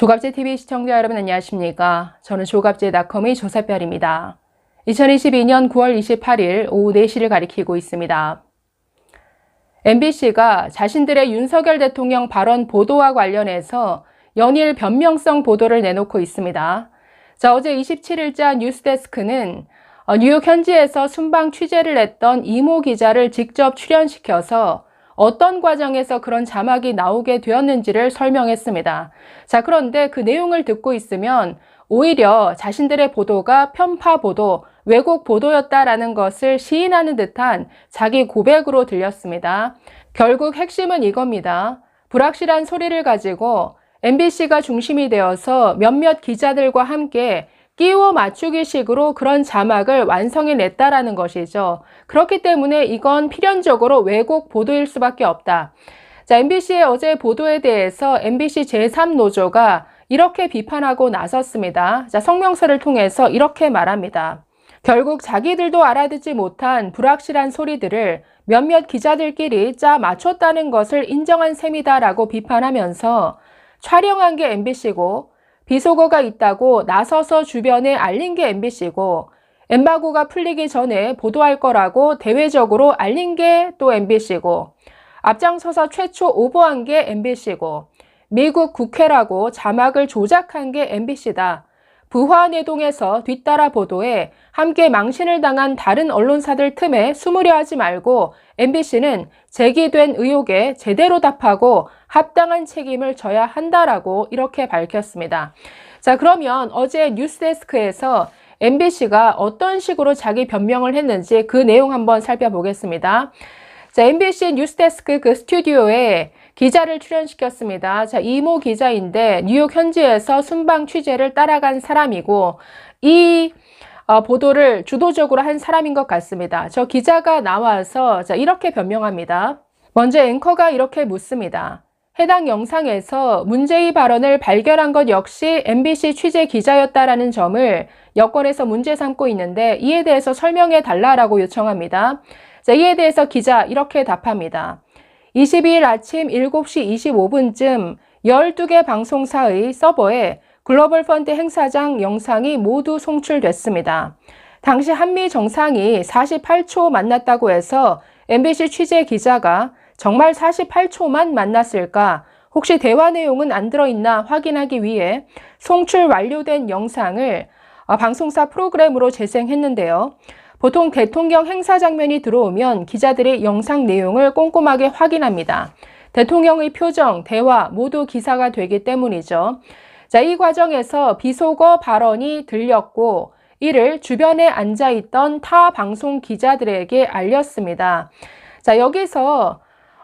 조갑제TV 시청자 여러분 안녕하십니까? 저는 조갑제닷컴의 조사별입니다. 2022년 9월 28일 오후 4시를 가리키고 있습니다. MBC가 자신들의 윤석열 대통령 발언 보도와 관련해서 연일 변명성 보도를 내놓고 있습니다. 어제 27일자 뉴스데스크는 뉴욕 현지에서 순방 취재를 했던 이모 기자를 직접 출연시켜서 어떤 과정에서 그런 자막이 나오게 되었는지를 설명했습니다. 그런데 그 내용을 듣고 있으면 오히려 자신들의 보도가 편파 보도, 왜곡 보도였다라는 것을 시인하는 듯한 자기 고백으로 들렸습니다. 결국 핵심은 이겁니다. 불확실한 소리를 가지고 MBC가 중심이 되어서 몇몇 기자들과 함께 끼워 맞추기식으로 그런 자막을 완성해냈다라는 것이죠. 그렇기 때문에 이건 필연적으로 왜곡 보도일 수밖에 없다. MBC의 어제 보도에 대해서 MBC 제3노조가 이렇게 비판하고 나섰습니다. 성명서를 통해서 이렇게 말합니다. 결국 자기들도 알아듣지 못한 불확실한 소리들을 몇몇 기자들끼리 짜 맞췄다는 것을 인정한 셈이다라고 비판하면서 촬영한 게 MBC고 비속어가 있다고 나서서 주변에 알린 게 MBC고 엠바고가 풀리기 전에 보도할 거라고 대외적으로 알린 게 또 MBC고 앞장서서 최초 오보한 게 MBC고 미국 국회라고 자막을 조작한 게 MBC다. 부화내동에서 뒤따라 보도에 함께 망신을 당한 다른 언론사들 틈에 숨으려 하지 말고 MBC는 제기된 의혹에 제대로 답하고 합당한 책임을 져야 한다라고 이렇게 밝혔습니다. 그러면 어제 뉴스데스크에서 MBC가 어떤 식으로 자기 변명을 했는지 그 내용 한번 살펴보겠습니다. MBC 뉴스데스크 그 스튜디오에 기자를 출연시켰습니다. 이모 기자인데 뉴욕 현지에서 순방 취재를 따라간 사람이고 이 보도를 주도적으로 한 사람인 것 같습니다. 저 기자가 나와서 이렇게 변명합니다. 먼저 앵커가 이렇게 묻습니다. 해당 영상에서 문제의 발언을 발견한 것 역시 MBC 취재 기자였다라는 점을 여권에서 문제 삼고 있는데 이에 대해서 설명해 달라라고 요청합니다. 이에 대해서 기자 이렇게 답합니다. 22일 아침 7시 25분쯤 12개 방송사의 서버에 글로벌 펀드 행사장 영상이 모두 송출됐습니다. 당시 한미 정상이 48초 만났다고 해서 MBC 취재 기자가 정말 48초만 만났을까? 혹시 대화 내용은 안 들어있나 확인하기 위해 송출 완료된 영상을 방송사 프로그램으로 재생했는데요. 보통 대통령 행사 장면이 들어오면 기자들이 영상 내용을 꼼꼼하게 확인합니다. 대통령의 표정, 대화 모두 기사가 되기 때문이죠. 이 과정에서 비속어 발언이 들렸고 이를 주변에 앉아있던 타 방송 기자들에게 알렸습니다. 여기서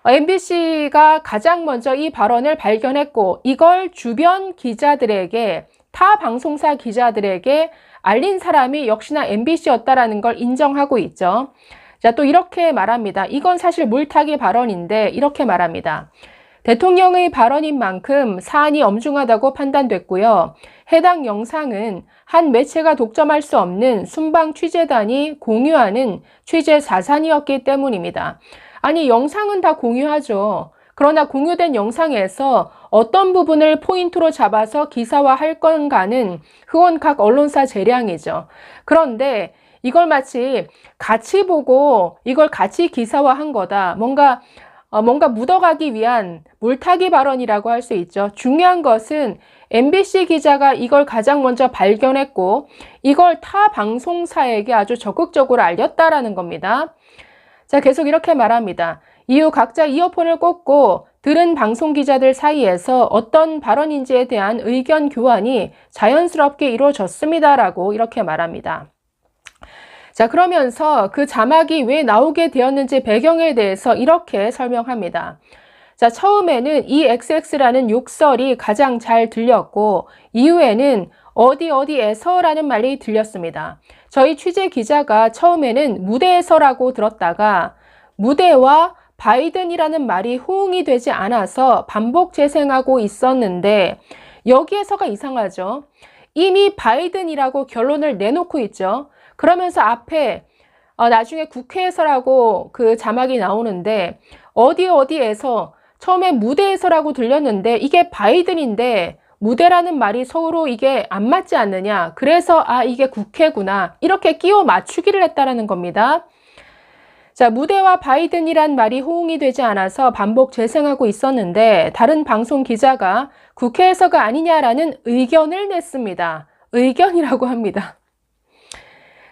MBC가 가장 먼저 이 발언을 발견했고 이걸 주변 기자들에게 타 방송사 기자들에게 알린 사람이 역시나 MBC였다라는 걸 인정하고 있죠. 또 이렇게 말합니다. 이건 사실 물타기 발언인데 이렇게 말합니다. 대통령의 발언인 만큼 사안이 엄중하다고 판단됐고요. 해당 영상은 한 매체가 독점할 수 없는 순방 취재단이 공유하는 취재 자산이었기 때문입니다. 아니 영상은 다 공유하죠. 그러나 공유된 영상에서 어떤 부분을 포인트로 잡아서 기사화할 건가는 그건 각 언론사 재량이죠. 그런데 이걸 마치 같이 보고 이걸 같이 기사화한 거다. 뭔가 묻어가기 위한 물타기 발언이라고 할 수 있죠. 중요한 것은 MBC 기자가 이걸 가장 먼저 발견했고 이걸 타 방송사에게 아주 적극적으로 알렸다라는 겁니다. 계속 이렇게 말합니다. 이후 각자 이어폰을 꽂고 들은 방송 기자들 사이에서 어떤 발언인지에 대한 의견 교환이 자연스럽게 이루어졌습니다라고 이렇게 말합니다. 그러면서 그 자막이 왜 나오게 되었는지 배경에 대해서 이렇게 설명합니다. 처음에는 EXX라는 욕설이 가장 잘 들렸고 이후에는 어디에서라는 말이 들렸습니다. 저희 취재 기자가 처음에는 무대에서라고 들었다가 무대와 바이든이라는 말이 호응이 되지 않아서 반복 재생하고 있었는데 여기에서가 이상하죠. 이미 바이든이라고 결론을 내놓고 있죠. 그러면서 앞에 나중에 국회에서라고 그 자막이 나오는데 어디에서 처음에 무대에서라고 들렸는데 이게 바이든인데 무대라는 말이 서로 이게 안 맞지 않느냐. 그래서 이게 국회구나. 이렇게 끼워 맞추기를 했다라는 겁니다. 자, 무대와 바이든이란 말이 호응이 되지 않아서 반복 재생하고 있었는데 다른 방송 기자가 국회에서가 아니냐라는 의견을 냈습니다. 의견이라고 합니다.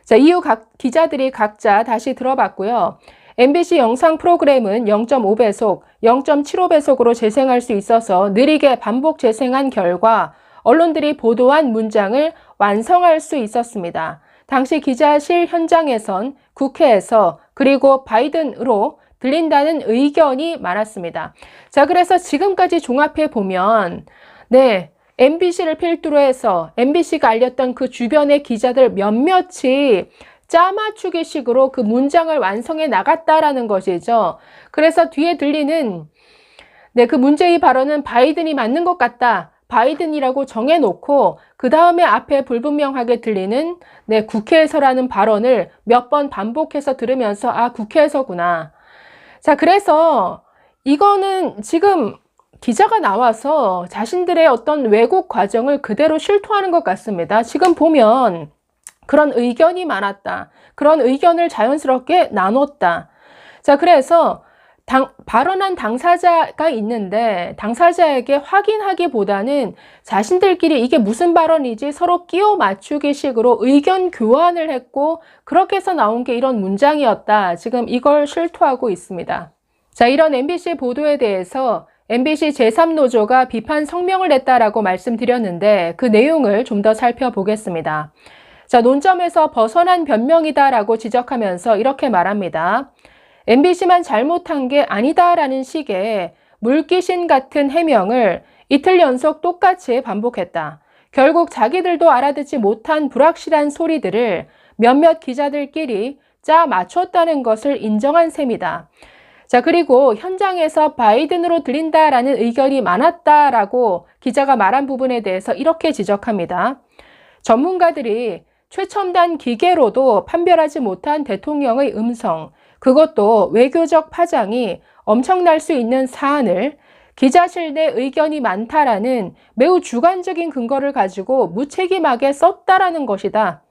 자, 이후 기자들이 각자 다시 들어봤고요. MBC 영상 프로그램은 0.5배속, 0.75배속으로 재생할 수 있어서 느리게 반복 재생한 결과 언론들이 보도한 문장을 완성할 수 있었습니다. 당시 기자실 현장에선 국회에서 그리고 바이든으로 들린다는 의견이 많았습니다. 자, 그래서 지금까지 종합해 보면 MBC를 필두로 해서 MBC가 알렸던 그 주변의 기자들 몇몇이 짜맞추기 식으로 그 문장을 완성해 나갔다라는 것이죠. 그래서 뒤에 들리는 그 문제의 발언은 바이든이 맞는 것 같다. 바이든이라고 정해놓고 그 다음에 앞에 불분명하게 들리는 국회에서라는 발언을 몇 번 반복해서 들으면서 국회에서구나. 자, 그래서 이거는 지금 기자가 나와서 자신들의 어떤 왜곡 과정을 그대로 실토하는 것 같습니다. 지금 보면 그런 의견이 많았다. 그런 의견을 자연스럽게 나눴다. 자, 그래서 발언한 당사자가 있는데 당사자에게 확인하기보다는 자신들끼리 이게 무슨 발언이지 서로 끼워 맞추기 식으로 의견 교환을 했고 그렇게 해서 나온 게 이런 문장이었다. 지금 이걸 실토하고 있습니다. 자, 이런 MBC 보도에 대해서 MBC 제3노조가 비판 성명을 냈다라고 말씀드렸는데 그 내용을 좀 더 살펴보겠습니다. 자, 논점에서 벗어난 변명이다라고 지적하면서 이렇게 말합니다. MBC만 잘못한 게 아니다라는 식의 물귀신 같은 해명을 이틀 연속 똑같이 반복했다. 결국 자기들도 알아듣지 못한 불확실한 소리들을 몇몇 기자들끼리 짜 맞췄다는 것을 인정한 셈이다. 자, 그리고 현장에서 바이든으로 들린다라는 의견이 많았다라고 기자가 말한 부분에 대해서 이렇게 지적합니다. 전문가들이 최첨단 기계로도 판별하지 못한 대통령의 음성, 그것도 외교적 파장이 엄청날 수 있는 사안을 기자실 내 의견이 많다라는 매우 주관적인 근거를 가지고 무책임하게 썼다라는 것이다.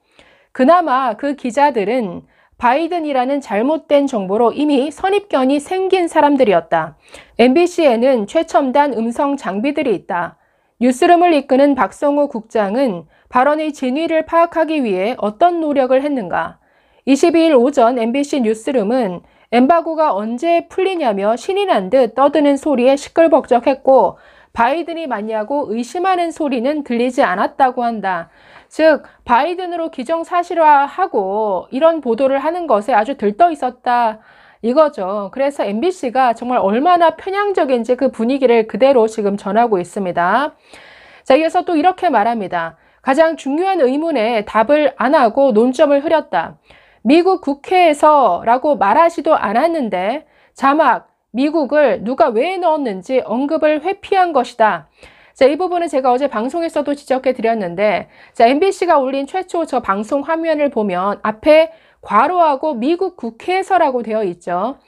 그나마 그 기자들은 바이든이라는 잘못된 정보로 이미 선입견이 생긴 사람들이었다. MBC에는 최첨단 음성 장비들이 있다. 뉴스룸을 이끄는 박성호 국장은 발언의 진위를 파악하기 위해 어떤 노력을 했는가? 22일 오전 MBC 뉴스룸은 엠바고가 언제 풀리냐며 신이 난 듯 떠드는 소리에 시끌벅적했고 바이든이 맞냐고 의심하는 소리는 들리지 않았다고 한다. 즉 바이든으로 기정사실화하고 이런 보도를 하는 것에 아주 들떠 있었다 이거죠. 그래서 MBC가 정말 얼마나 편향적인지 그 분위기를 그대로 지금 전하고 있습니다. 자, 이어서 또 이렇게 말합니다. 가장 중요한 의문에 답을 안 하고 논점을 흐렸다. 미국 국회에서라고 말하지도 않았는데 자막 미국을 누가 왜 넣었는지 언급을 회피한 것이다. 자, 이 부분은 제가 어제 방송에서도 지적해 드렸는데 자, MBC가 올린 최초 저 방송 화면을 보면 앞에 괄호하고 미국 국회에서라고 되어 있죠.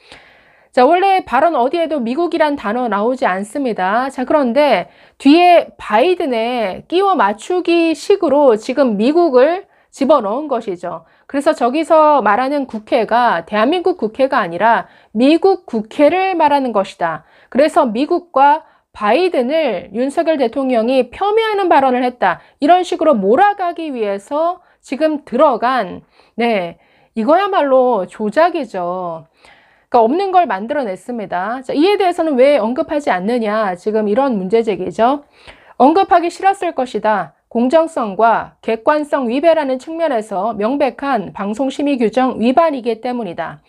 자, 원래 발언 어디에도 미국이란 단어 나오지 않습니다. 자, 그런데 뒤에 바이든에 끼워 맞추기 식으로 지금 미국을 집어넣은 것이죠. 그래서 저기서 말하는 국회가 대한민국 국회가 아니라 미국 국회를 말하는 것이다. 그래서 미국과 바이든을 윤석열 대통령이 폄훼하는 발언을 했다. 이런 식으로 몰아가기 위해서 지금 들어간 이거야말로 조작이죠. 그러니까 없는 걸 만들어냈습니다. 자, 이에 대해서는 왜 언급하지 않느냐. 지금 이런 문제 제기죠. 언급하기 싫었을 것이다. 공정성과 객관성 위배라는 측면에서 명백한 방송심의 규정 위반이기 때문이다.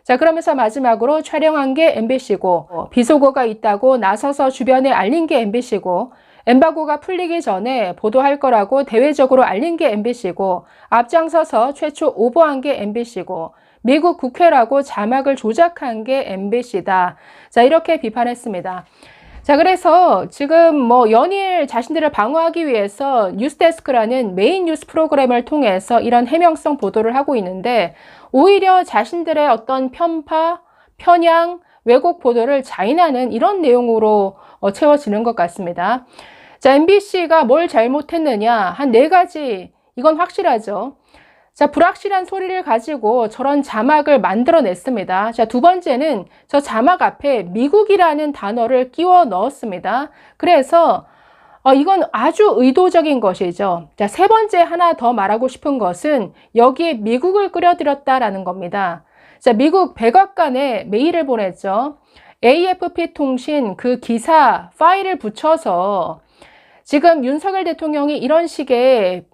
자, 그러면서 마지막으로 촬영한 게 MBC고 비속어가 있다고 나서서 주변에 알린 게 MBC고 엠바고가 풀리기 전에 보도할 거라고 대외적으로 알린 게 MBC고 앞장서서 최초 오버한 게 MBC고 미국 국회라고 자막을 조작한 게 MBC다. 자, 이렇게 비판했습니다. 자, 그래서 지금 연일 자신들을 방어하기 위해서 뉴스데스크라는 메인 뉴스 프로그램을 통해서 이런 해명성 보도를 하고 있는데 오히려 자신들의 어떤 편파, 편향, 왜곡 보도를 자인하는 이런 내용으로 채워지는 것 같습니다. 자, MBC가 뭘 잘못했느냐? 한 4가지. 이건 확실하죠. 자, 불확실한 소리를 가지고 저런 자막을 만들어냈습니다. 자, 두 번째는 저 자막 앞에 미국이라는 단어를 끼워 넣었습니다. 그래서 이건 아주 의도적인 것이죠. 자, 세 번째 하나 더 말하고 싶은 것은 여기에 미국을 끌어들였다라는 겁니다. 자, 미국 백악관에 메일을 보냈죠. AFP 통신 그 기사 파일을 붙여서 지금 윤석열 대통령이 이런 식의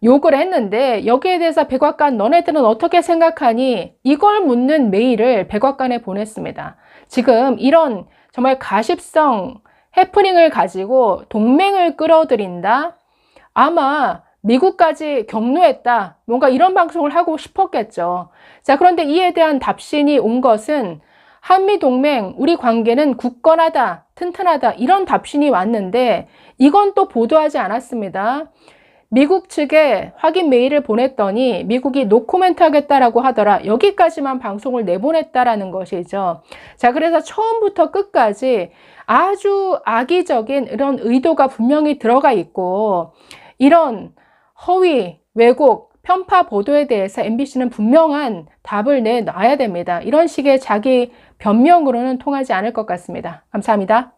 욕을 했는데 여기에 대해서 백악관 너네들은 어떻게 생각하니? 이걸 묻는 메일을 백악관에 보냈습니다. 지금 이런 정말 가십성 해프닝을 가지고 동맹을 끌어들인다? 아마 미국까지 격노했다. 뭔가 이런 방송을 하고 싶었겠죠. 자, 그런데 이에 대한 답신이 온 것은 한미동맹, 우리 관계는 굳건하다, 튼튼하다 이런 답신이 왔는데 이건 또 보도하지 않았습니다. 미국 측에 확인 메일을 보냈더니 미국이 노코멘트 하겠다라고 하더라. 여기까지만 방송을 내보냈다라는 것이죠. 자, 그래서 처음부터 끝까지 아주 악의적인 이런 의도가 분명히 들어가 있고 이런 허위, 왜곡, 편파 보도에 대해서 MBC는 분명한 답을 내놔야 됩니다. 이런 식의 자기 변명으로는 통하지 않을 것 같습니다. 감사합니다.